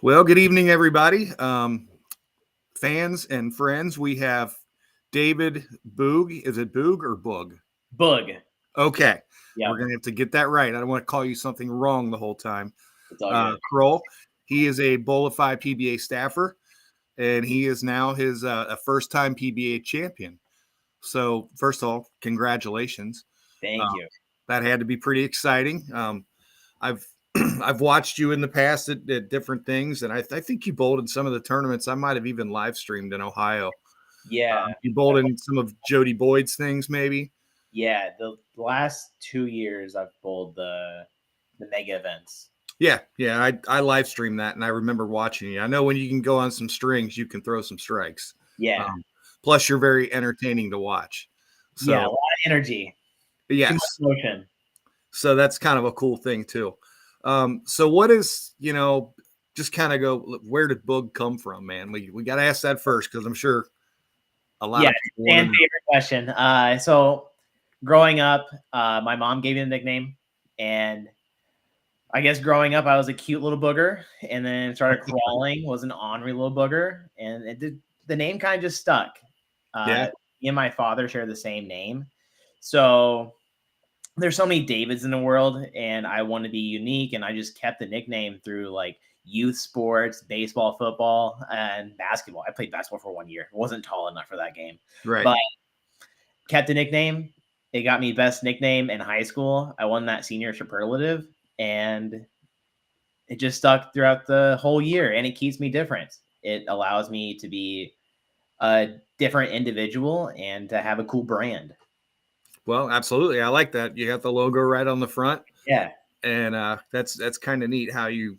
Well, good evening, everybody. Fans and friends, we have David Boog. Is it Boog or Boog? Boog. Okay. Yeah, We're going to have to get that right. I don't want to call you something wrong the whole time. it's all good. Krol, he is a Bowlifi PBA staffer, and he is now his a first-time PBA champion. So, first of all, congratulations. Thank you. That had to be pretty exciting. I've I've watched you in the past at different things, and I think you bowled in some of the tournaments. I might have even live streamed in Ohio. Yeah, You bowled in some of Jody Boyd's things, maybe. yeah. The last 2 years, I've bowled the mega events. Yeah. I live streamed that, and I remember watching you. I know when you can go on some strings, you can throw some strikes. Yeah, Plus, you're very entertaining to watch. So, yeah. A lot of energy. yes. Too much motion. So that's kind of a cool thing too. So what is, just kind of go, where did Boog come from, man? We got to ask that first, because I'm sure a lot of people and favorite question. So growing up, my mom gave me the nickname, and I guess growing up, I was a cute little booger, and then started crawling, was an ornery little booger, and the name kind of just stuck. Yeah. Me and my father share the same name, so there's so many Davids in the world, and I want to be unique, and I just kept the nickname through like youth sports, baseball, football, and basketball. I played basketball for 1 year. Wasn't tall enough for that game, Right. but kept the nickname. It got me best nickname in high school. I won that senior superlative, and it just stuck throughout the whole year, and it keeps me different. It allows me to be a different individual and to have a cool brand. Well, absolutely. I like that. You got the logo right on the front. Yeah. And that's kind of neat how you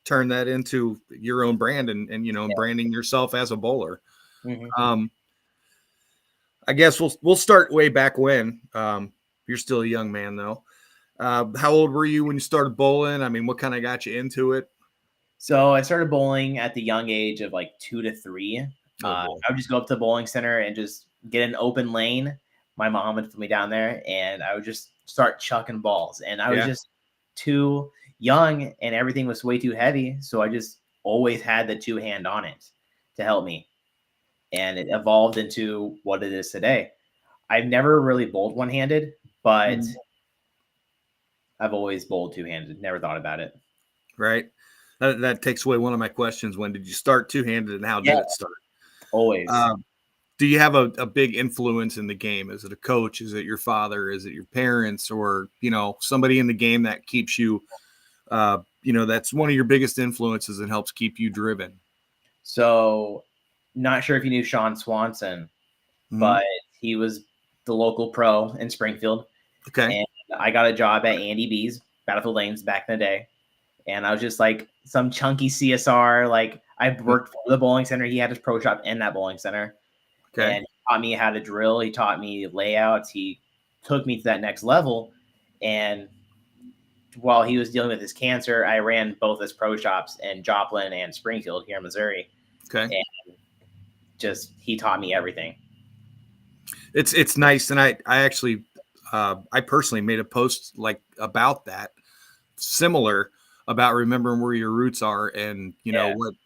turn that into your own brand and branding yourself as a bowler. Mm-hmm. I guess we'll start way back when. You're still a young man though. How old were you when you started bowling? I mean, what kind of got you into it? So I started bowling at the young age of like 2 to 3. I would just go up to the bowling center and just get an open lane. My mom would put me down there, and I would just start chucking balls. And I was just too young, and everything was way too heavy. So I just always had the two hand on it to help me. And it evolved into what it is today. I've never really bowled one-handed, but I've always bowled two-handed. Never thought about it. Right. That takes away one of my questions. When did you start two-handed, and how did it start? Always. Do you have a big influence in the game? Is it a coach? Is it your father? Is it your parents? Or, somebody in the game that keeps you, that's one of your biggest influences and helps keep you driven? So, not sure if you knew Sean Swanson, but he was the local pro in Springfield. Okay. And I got a job at Andy B's, Battlefield Lanes back in the day. And I was just like some chunky CSR. Like I worked for the bowling center. He had his pro shop in that bowling center. Okay. And he taught me how to drill. He taught me layouts. He took me to that next level. And while he was dealing with his cancer, I ran both his pro shops in Joplin and Springfield here in Missouri. Okay. And just he taught me everything. It's nice. And I actually I personally made a post like about that, similar, about remembering where your roots are and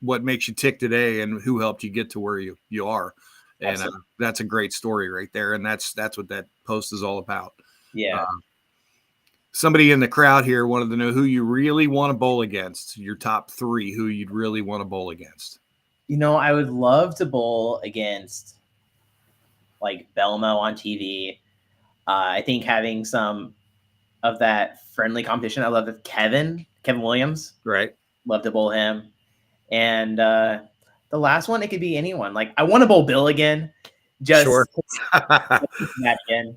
what makes you tick today and who helped you get to where you are. And that's a great story right there. And that's what that post is all about. Yeah. Somebody in the crowd here wanted to know who you really want to bowl against, your top 3, who you'd really want to bowl against. I would love to bowl against like Belmo on TV. I think having some of that friendly competition. I love Kevin Williams. Right. Love to bowl him. And the last one, it could be anyone. Like I want to bowl Bill again. Just sure. that again.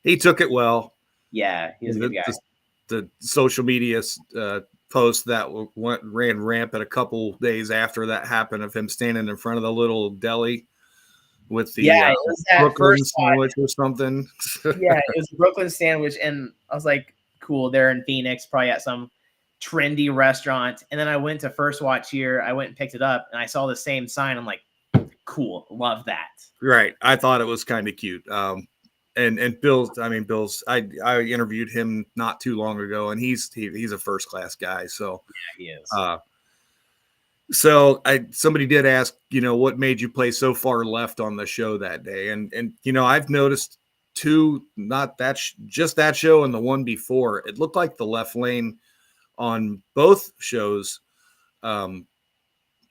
He took it well. Yeah, he was a good guy. The social media post that ran rampant a couple days after that happened of him standing in front of the little deli with the it was that Brooklyn sandwich or something. Yeah, it was a Brooklyn sandwich, and I was like, cool, they're in Phoenix, probably at some trendy restaurant. And then I went to First Watch here. I went and picked it up, and I saw the same sign. I'm like, cool, love that. Right. I thought it was kind of cute. And Bill's, I interviewed him not too long ago, and he's a first class guy. So yeah, he is. So somebody did ask, what made you play so far left on the show that day? And I've noticed two, not that just that show and the one before, it looked like the left lane on both shows. The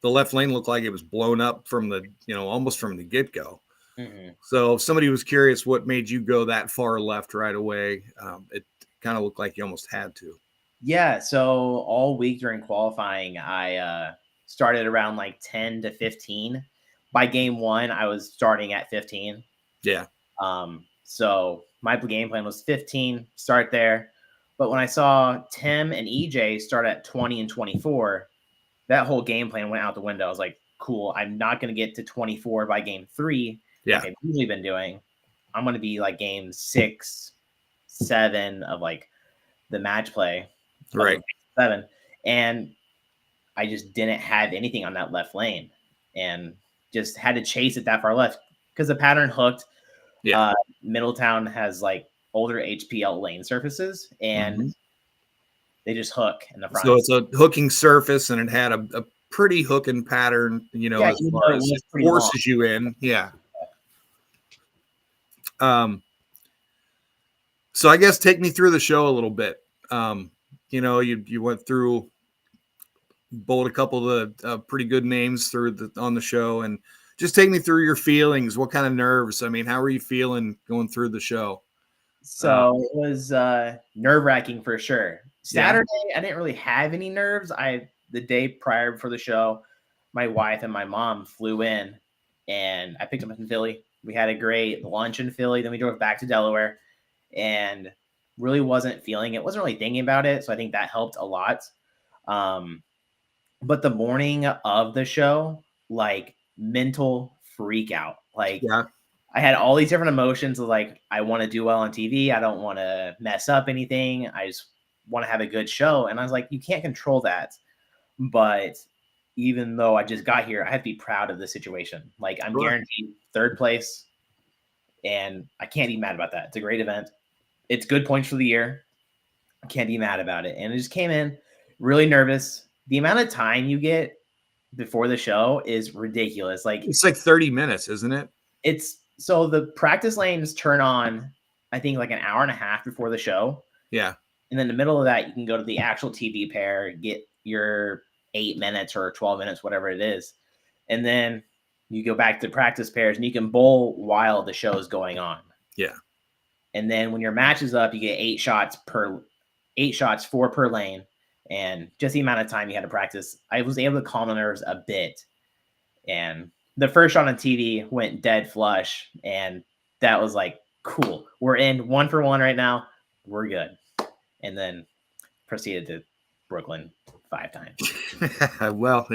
left lane looked like it was blown up from the, almost from the get-go. Mm-hmm. So if somebody was curious what made you go that far left right away, it kind of looked like you almost had to. Yeah, so all week during qualifying, I started around like 10 to 15. By game one, I was starting at 15. Yeah. So my game plan was 15, start there. But when I saw Tim and EJ start at 20 and 24, that whole game plan went out the window. I was like, cool, I'm not going to get to 24 by game 3 like I've usually been doing. I'm going to be like game 6, 7 of like the match play. Right. 7. And I just didn't have anything on that left lane and just had to chase it that far left because the pattern hooked. Yeah. Middletown has like older HPL lane surfaces and they just hook in the front. So it's a hooking surface and it had a pretty hooking pattern, as far as it forces you in. Yeah. So I guess take me through the show a little bit. You went through, bowled a couple of the pretty good names on the show, and just take me through your feelings. What kind of nerves? I mean, how were you feeling going through the show? So it was nerve-wracking for sure. Saturday, I didn't really have any nerves. The day prior before the show, my wife and my mom flew in, and I picked them up in Philly. We had a great lunch in Philly. Then we drove back to Delaware, and really wasn't feeling it. Wasn't really thinking about it, so I think that helped a lot. But the morning of the show, like mental freak out. Like I had all these different emotions of like, I want to do well on TV. I don't want to mess up anything. I just want to have a good show. And I was like, you can't control that. But even though I just got here, I have to be proud of the situation. Like I'm guaranteed third place and I can't be mad about that. It's a great event. It's good points for the year. I can't be mad about it. And it just came in really nervous. The amount of time you get before the show is ridiculous. Like it's like 30 minutes, isn't it? So the practice lanes turn on, I think, like an hour and a half before the show. Yeah. And then in the middle of that, you can go to the actual TV pair, get your 8 minutes or 12 minutes, whatever it is. And then you go back to practice pairs and you can bowl while the show is going on. Yeah. And then when your match is up, you get 8 shots, 4 per lane. And just the amount of time you had to practice, I was able to calm the nerves a bit. And the first shot on TV went dead flush. And that was like, cool. We're in 1 for 1 right now. We're good. And then proceeded to Brooklyn 5 times. Well,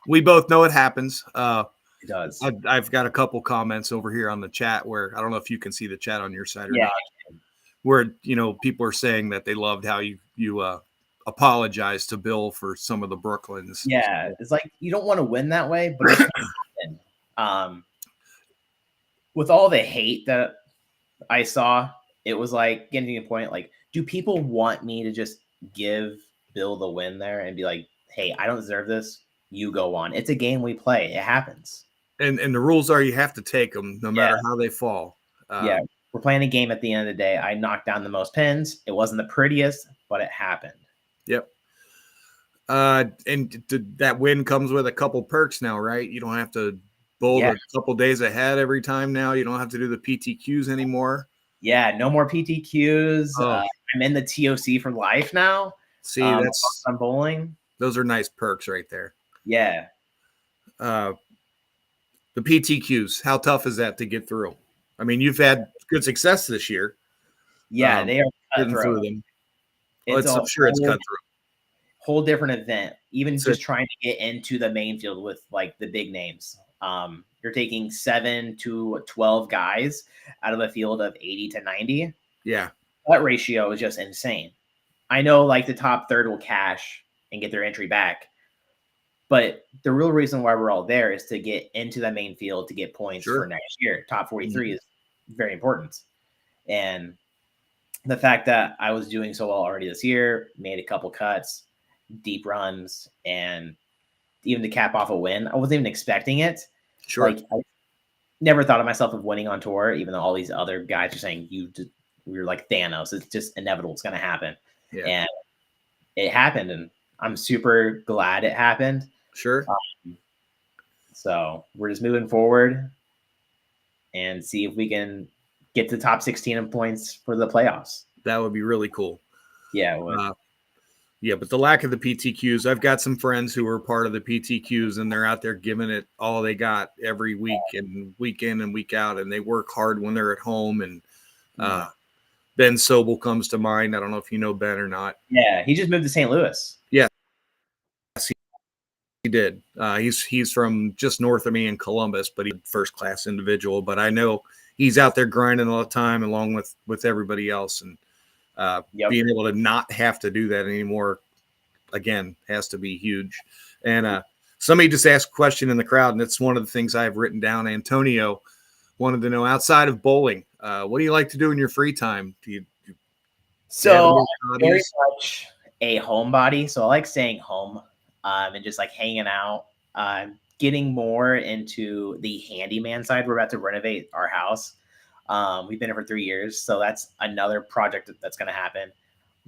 we both know it happens. It does. I've got a couple comments over here on the chat where I don't know if you can see the chat on your side or not. Yeah. Where people are saying that they loved how you apologized to Bill for some of the Brooklyns. Yeah, it's like you don't want to win that way, but it can happen. With all the hate that I saw, it was like getting to the point like, do people want me to just give Bill the win there and be like, hey, I don't deserve this. You go on. It's a game we play. It happens. And the rules are you have to take them no matter how they fall. Yeah. We're playing a game at the end of the day. I knocked down the most pins. It wasn't the prettiest, but it happened. Yep. And that win comes with a couple perks now, right? You don't have to bowl a couple days ahead every time now. You don't have to do the PTQs anymore. Yeah, no more PTQs. I'm in the TOC for life now. See, that's I'm bowling. Those are nice perks right there. Yeah. The PTQs, how tough is that to get through? I mean, you've had good success this year. Yeah, they are getting through them. I'm sure it's cut through. Whole different event. Even just trying to get into the main field with like the big names. You're taking 7 to 12 guys out of a field of 80 to 90. Yeah. That ratio is just insane. I know like the top third will cash and get their entry back. But the real reason why we're all there is to get into the main field to get points for next year. Top 43 is very important. And the fact that I was doing so well already this year, made a couple cuts, deep runs, and even to cap off a win. I wasn't even expecting it. Sure. Like, I never thought of myself of winning on tour, even though all these other guys are saying you're like Thanos. It's just inevitable. It's going to happen. Yeah. And it happened, and I'm super glad it happened. Sure. So we're just moving forward and see if we can get to the top 16 in points for the playoffs. That would be really cool. Yeah, it would. Yeah, but the lack of the PTQs, I've got some friends who are part of the PTQs, and they're out there giving it all they got every week and week in and week out, and they work hard when they're at home. And Ben Sobel comes to mind. I don't know if you know Ben or not. Yeah, he just moved to St. Louis. Yeah, he did. He's from just north of me in Columbus, but he's a first-class individual. But I know he's out there grinding all the time along with everybody else, and being able to not have to do that anymore, again, has to be huge. And somebody just asked a question in the crowd, and it's one of the things I've written down. Antonio wanted to know, outside of bowling, what do you like to do in your free time? So I'm very much a homebody, so I like staying home and just like hanging out. Getting more into the handyman side. We're about to renovate our house. We've been here for 3 years, so that's another project that's going to happen.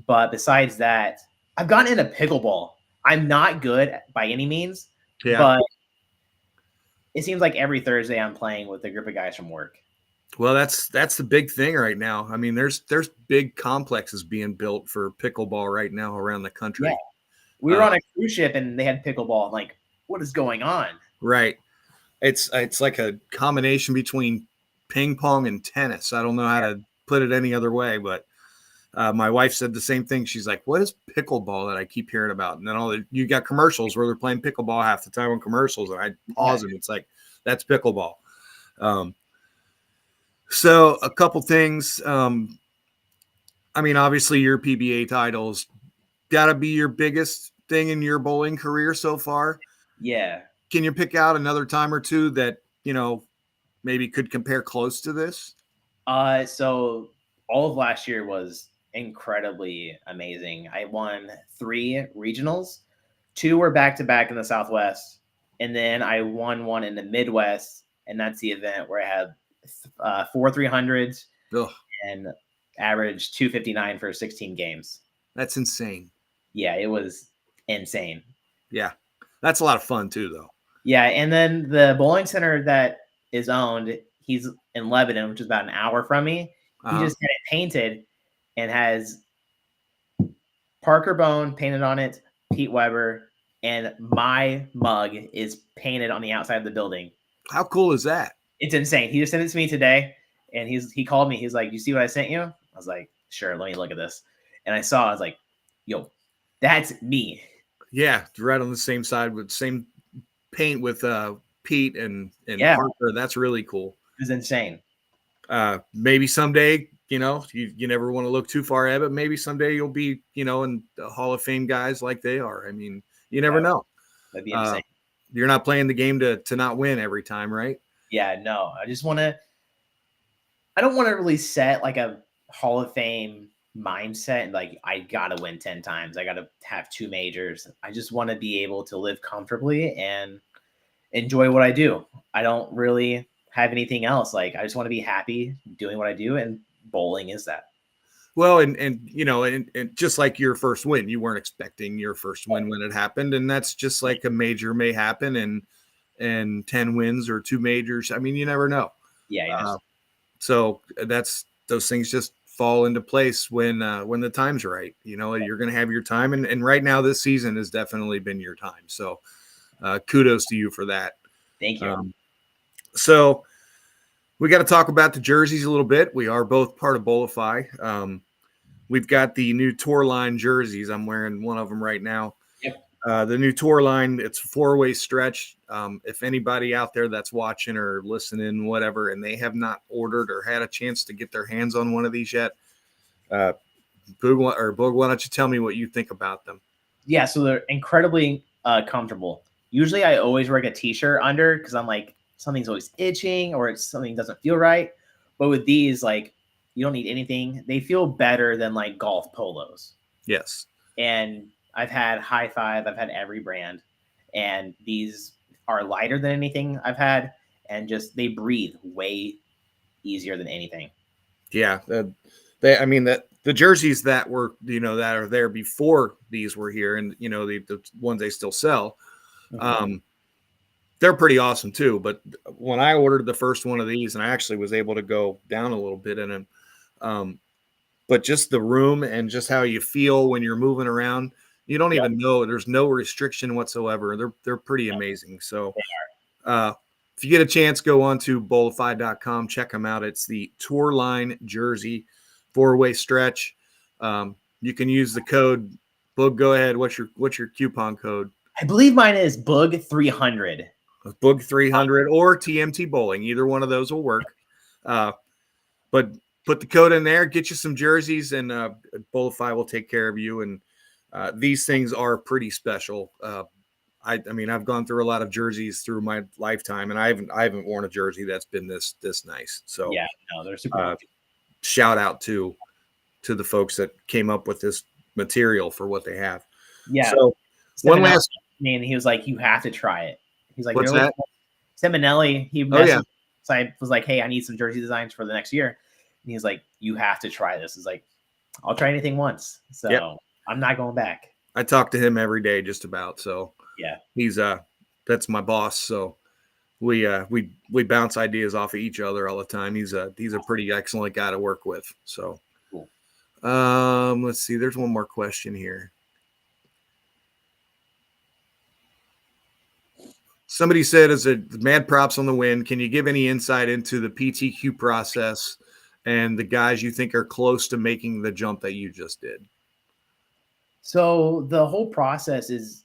But besides that, I've gotten into pickleball. I'm not good by any means, but it seems like every Thursday I'm playing with a group of guys from work. Well, that's the big thing right now. I mean, there's big complexes being built for pickleball right now around the country. Yeah. We were on a cruise ship and they had pickleball. I'm like, what is going on? Right. It's like a combination between ping pong and tennis. I don't know how to put it any other way, but my wife said the same thing. She's like, what is pickleball that I keep hearing about? And then you got commercials where they're playing pickleball half the time on commercials, and I pause and it's like, that's pickleball. So a couple things. I mean, obviously your PBA titles got to be your biggest thing in your bowling career so far. Yeah. Can you pick out another time or two that, maybe could compare close to this? So all of last year was incredibly amazing. I won 3 regionals. 2 were back-to-back in the Southwest. And then I won one in the Midwest. And that's the event where I had 4 300s and averaged 259 for 16 games. That's insane. Yeah, it was insane. Yeah. That's a lot of fun too, though. Yeah. And then the bowling center that is owned, he's in Lebanon, which is about an hour from me. He just had it painted and has Parker Bone painted on it, Pete Weber, and my mug is painted on the outside of the building. How cool is that? It's insane. He just sent it to me today, and he called me. He's like, "You see what I sent you?" I was like, "Sure, let me look at this." And I saw, I was like, "Yo, that's me." Yeah, right on the same side with same paint with Pete and Parker. That's really cool. It was insane. Maybe someday, you never want to look too far ahead, but maybe someday you'll be, in the Hall of Fame guys like they are. I mean, you never know. That'd be insane. You're not playing the game to not win every time, right? Yeah, no. I don't want to really set like a Hall of Fame mindset and like I gotta win 10 times. I gotta have 2 majors. I just want to be able to live comfortably and enjoy what I do. I don't really have anything else. Like I just want to be happy doing what I do, and bowling is that. Well, and just like your first win, you weren't expecting your first win when it happened, and that's just like a major may happen, and 10 wins or 2 majors. I mean, you never know. Yeah. So those things just fall into place when the time's right. You're going to have your time, and right now this season has definitely been your time. So kudos to you for that. Thank you. So we got to talk about the jerseys a little bit. We are both part of Bowlifi. We've got the new tour line jerseys. I'm wearing one of them right now. Yep. The new tour line, it's a 4-way stretch. If anybody out there that's watching or listening, whatever, and they have not ordered or had a chance to get their hands on one of these yet, Boog, why don't you tell me what you think about them? Yeah, so they're incredibly comfortable. Usually I always wear a t-shirt under because I'm like, something's always itching or something doesn't feel right. But with these, like, you don't need anything. They feel better than like golf polos. Yes. And I've had High Five. I've had every brand. and these are lighter than anything I've had, and just they breathe way easier than anything. Yeah, I mean that the jerseys that were that are there before these were here, and the ones they still sell, they're pretty awesome too. But when I ordered the first one of these, and I actually was able to go down a little bit in them, but just the room and just how you feel when you're moving around, you don't even know. There's no restriction whatsoever. They're pretty amazing. So, if you get a chance, go on to bowlifi.com, check them out. It's the Tour Line Jersey 4-way stretch. You can use the code Boog. Go ahead. What's your coupon code? I believe mine is Boog 300. Boog 300 or TMT Bowling. Either one of those will work. But put the code in there, get you some jerseys, and Bowlifi will take care of you. And these things are pretty special. I mean, I've gone through a lot of jerseys through my lifetime, and I haven't worn a jersey that's been this nice. So yeah, no, they're super. Shout out to the folks that came up with this material for what they have. Yeah. So one last, and he was like, "You have to try it." He's like, "What's that?" Seminelli. He messaged. So I was like, "Hey, I need some jersey designs for the next year," and he's like, "You have to try this." He's like, "I'll try anything once." So I'm not going back. I talk to him every day, just about. So yeah, he's that's my boss. So we bounce ideas off of each other all the time. He's a pretty excellent guy to work with. So cool. Let's see. There's one more question here. Somebody said, "As a mad props on the win. Can you give any insight into the PTQ process and the guys you think are close to making the jump that you just did?" So the whole process is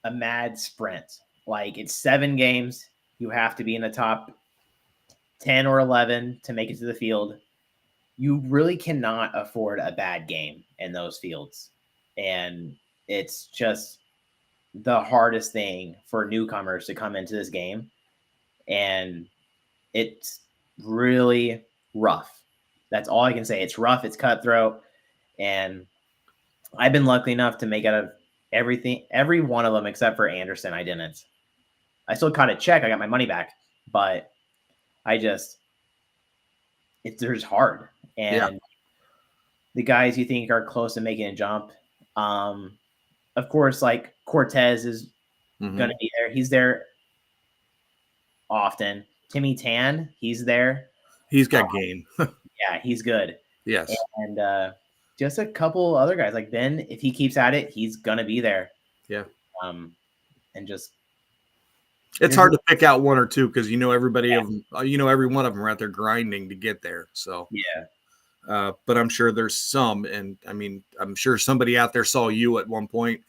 a mad sprint. Like, it's 7 games. You have to be in the top 10 or 11 to make it to the field. You really cannot afford a bad game in those fields. And it's just the hardest thing for newcomers to come into this game. And it's really rough. That's all I can say. It's rough. It's cutthroat. And I've been lucky enough to make out of every one of them except for Anderson. I didn't. I still caught a check. I got my money back, but it's just hard. And the guys you think are close to making a jump, of course, like Cortez is going to be there. He's there often. Timmy Tan, he's there. He's got game. Yeah, he's good. Yes. And just a couple other guys like Ben, if he keeps at it, he's going to be there. Yeah. And just, it's hard to pick out one or two because everybody of them, every one of them are out there grinding to get there. So but I'm sure there's some, and I mean, I'm sure somebody out there saw you at one point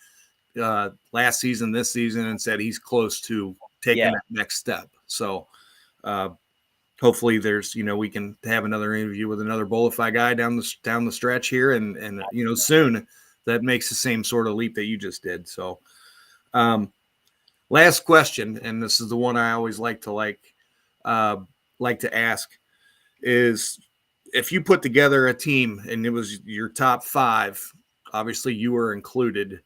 last season, this season, and said he's close to taking that next step. So hopefully there's we can have another interview with another Bowlifi guy down the stretch here, and soon that makes the same sort of leap that you just did. So last question, and this is the one I always like to ask, is if you put together a team and it was your top 5, obviously you were included,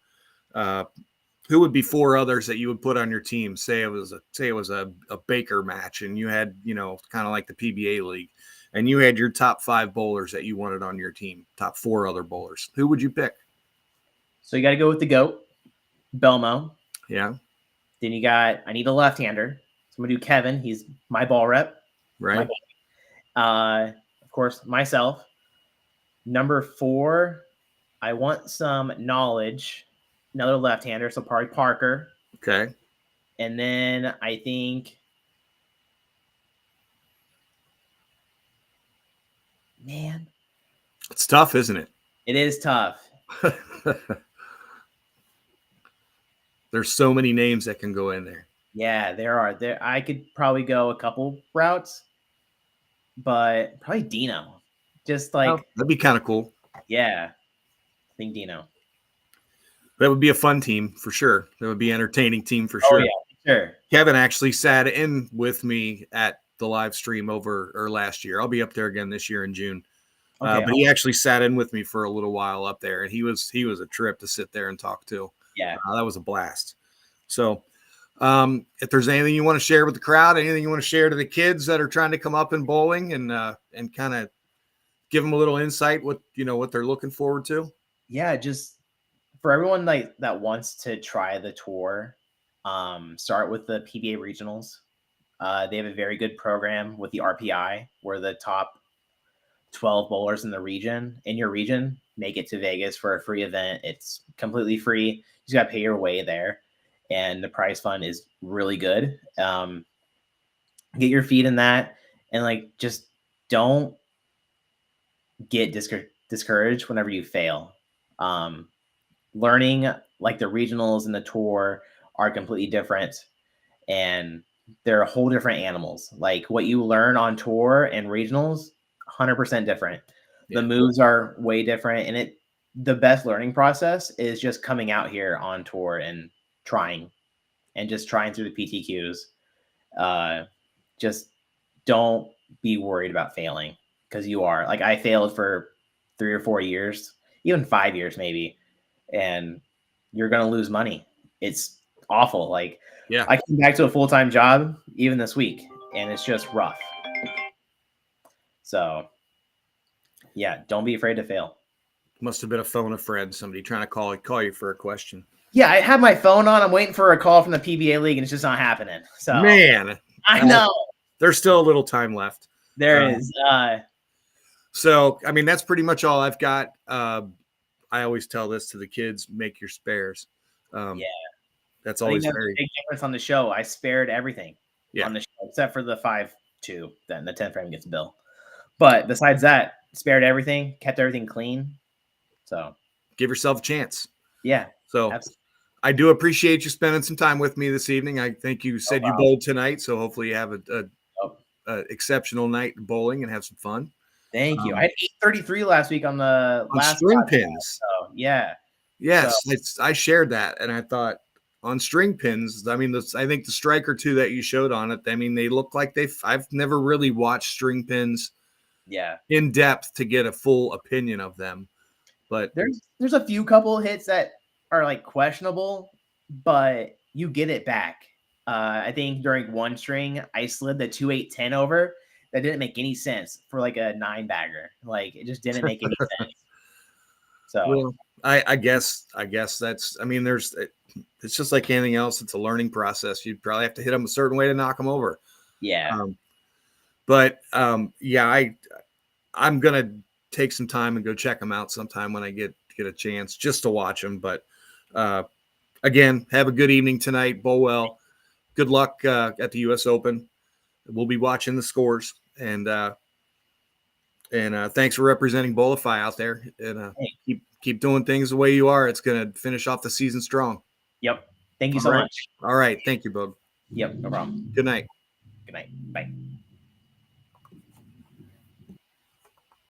who would be 4 others that you would put on your team? Say it was a Baker match, and you had kind of like the PBA league, and you had your top 5 bowlers that you wanted on your team, top 4 other bowlers. Who would you pick? So you got to go with the GOAT, Belmo. Yeah. Then I need a left-hander. So I'm going to do Kevin. He's my ball rep. Right. Of course, myself. Number 4, I want some knowledge. Another left-hander, so probably Parker. Okay. And then I think, man, it's tough, isn't it? It is tough. There's so many names that can go in there. Yeah, there are. I could probably go a couple routes, but probably Dino. Just like that'd be kind of cool. Yeah, I think Dino. That would be a fun team for sure. That would be an entertaining team for sure. Oh, yeah, sure. Kevin actually sat in with me at the live stream last year. I'll be up there again this year in June. Okay, but he actually sat in with me for a little while up there, and he was a trip to sit there and talk to. Yeah, that was a blast. So, if there's anything you want to share with the crowd, anything you want to share to the kids that are trying to come up in bowling, and kind of give them a little insight what they're looking forward to. Yeah, just for everyone like that wants to try the tour, start with the PBA regionals. They have a very good program with the RPI, where the top 12 bowlers in your region make it to Vegas for a free event. It's completely free. You just got to pay your way there, and the prize fund is really good. Get your feet in that, and like just don't get discouraged whenever you fail. Learning like the regionals and the tour are completely different, and they're whole different animals. Like what you learn on tour and regionals, 100% different. The moves are way different, and the best learning process is just coming out here on tour and trying through the PTQs. Just don't be worried about failing, because you are. Like I failed for 3 or 4 years, even 5 years maybe, and you're gonna lose money. It's awful. Like I came back to a full-time job even this week, and it's just rough. So yeah, don't be afraid to fail. Must have been a phone a friend, somebody trying to call you for a question. Yeah, I have my phone on. I'm waiting for a call from the PBA league, and it's just not happening. So man, I know there's still a little time left. There is. So I mean, that's pretty much all I've got. I always tell this to the kids: make your spares. Yeah, that's always a big difference on the show. I spared everything on the show except for the 5-2. Then the 10 frame gets bill. But besides that, spared everything, kept everything clean. So give yourself a chance. Yeah. So absolutely. I do appreciate you spending some time with me this evening. I think you said you bowled tonight, so hopefully you have a exceptional night bowling and have some fun. Thank you. I had 833 last week on the last string pins. So yeah. Yes, so. I shared that, and I thought on string pins. I mean, I think the strike or two that you showed on it. I mean, they look like I've never really watched string pins. Yeah. In depth to get a full opinion of them, but there's a few couple hits that are like questionable, but you get it back. I think during one string, I slid the 2-8-10 over. That didn't make any sense for like a 9-bagger. Like it just didn't make any sense. So well, I guess that's. I mean, it's just like anything else. It's a learning process. You'd probably have to hit them a certain way to knock them over. Yeah. Yeah, I'm gonna take some time and go check them out sometime when I get a chance just to watch them. But again, have a good evening tonight. Bowl well. Good luck at the U.S. Open. We'll be watching the scores, and thanks for representing Bowlifi out there. And keep doing things the way you are. It's gonna finish off the season strong. Yep. Thank you so much. All right. Thank you, Boog. Yep. No problem. Good night. Good night. Bye.